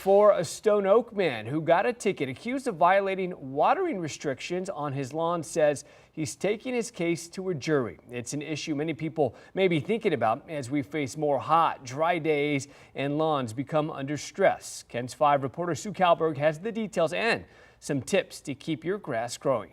for a Stone Oak man who got a ticket accused of violating watering restrictions on his lawn says he's taking his case to a jury. It's an issue many people may be thinking about as we face more hot, dry days and lawns become under stress. KENS 5 reporter Sue Kalberg has the details and some tips to keep your grass growing.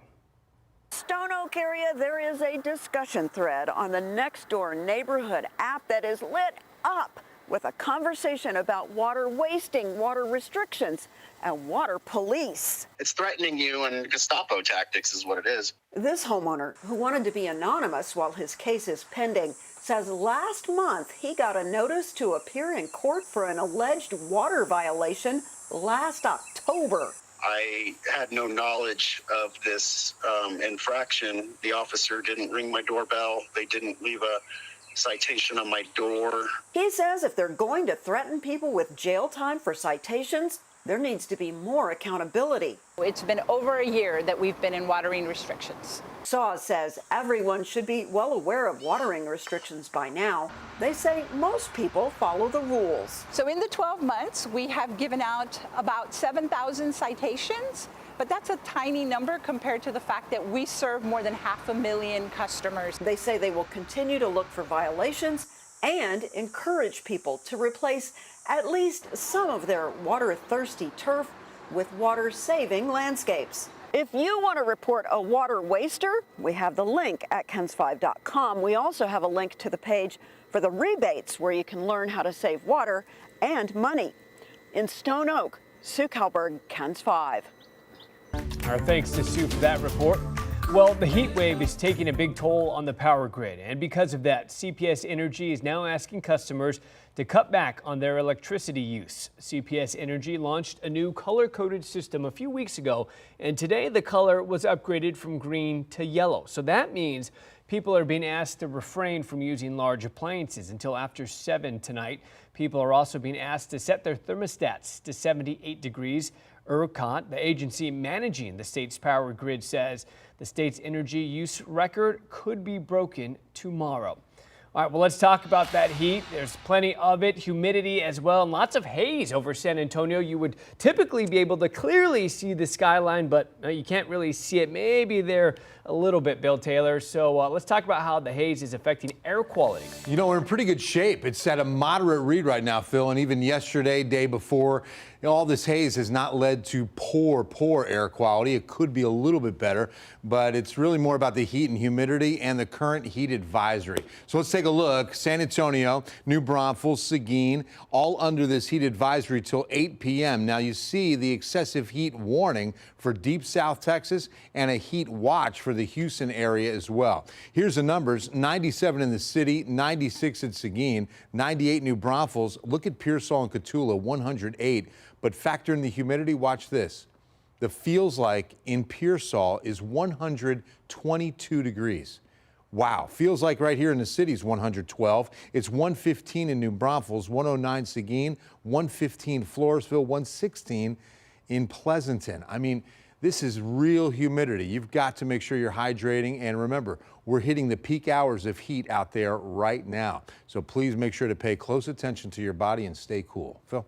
Stone Oak area, there is a discussion thread on the Nextdoor neighborhood app that is lit up with a conversation about water wasting, water restrictions, and water police. It's threatening you, and Gestapo tactics is what it is. This homeowner, who wanted to be anonymous while his case is pending, says last month he got a notice to appear in court for an alleged water violation last October. I had no knowledge of this infraction. The officer didn't ring my doorbell. They didn't leave a citation on my door. He says if they're going to threaten people with jail time for citations, there needs to be more accountability. It's been over a year that we've been in watering restrictions. Saws says everyone should be well aware of watering restrictions by now. They say most people follow the rules. So in the 12 months, we have given out about 7,000 citations, but that's a tiny number compared to the fact that we serve more than 500,000 customers. They say they will continue to look for violations and encourage people to replace at least some of their water-thirsty turf with water-saving landscapes. If you want to report a water waster, we have the link at kens5.com. We also have a link to the page for the rebates where you can learn how to save water and money. In Stone Oak, Sue Kalberg, KENS 5. Our thanks to Sue for that report. Well, the heat wave is taking a big toll on the power grid, and because of that, CPS Energy is now asking customers to cut back on their electricity use. CPS Energy launched a new color-coded system a few weeks ago, and today the color was upgraded from green to yellow. So that means people are being asked to refrain from using large appliances until after 7 tonight. People are also being asked to set their thermostats to 78 degrees. ERCOT, the agency managing the state's power grid, says the state's energy use record could be broken tomorrow. All right, well, let's talk about that heat. There's plenty of it, humidity as well, and lots of haze over San Antonio. You would typically be able to clearly see the skyline, but you can't really see it. Maybe there a little bit, Bill Taylor. So let's talk about how the haze is affecting air quality. You know, we're in pretty good shape. It's at a moderate read right now, Phil, and even yesterday, day before, all this haze has not led to poor air quality. It could be a little bit better, but it's really more about the heat and humidity and the current heat advisory. So let's take a look. San Antonio, New Braunfels, Seguin, all under this heat advisory till 8 p.m. Now you see the excessive heat warning for deep South Texas and a heat watch for the Houston area as well. Here's the numbers: 97 in the city, 96 at Seguin, 98 New Braunfels. Look at Pearsall and Cotulla, 108. But factor in the humidity. Watch this. The feels like in Pearsall is 122 degrees. Wow. Feels like right here in the city is 112. It's 115 in New Braunfels, 109 Seguin, 115 Floresville, 116 in Pleasanton. I mean, this is real humidity. You've got to make sure you're hydrating. And remember, we're hitting the peak hours of heat out there right now. So please make sure to pay close attention to your body and stay cool. Phil?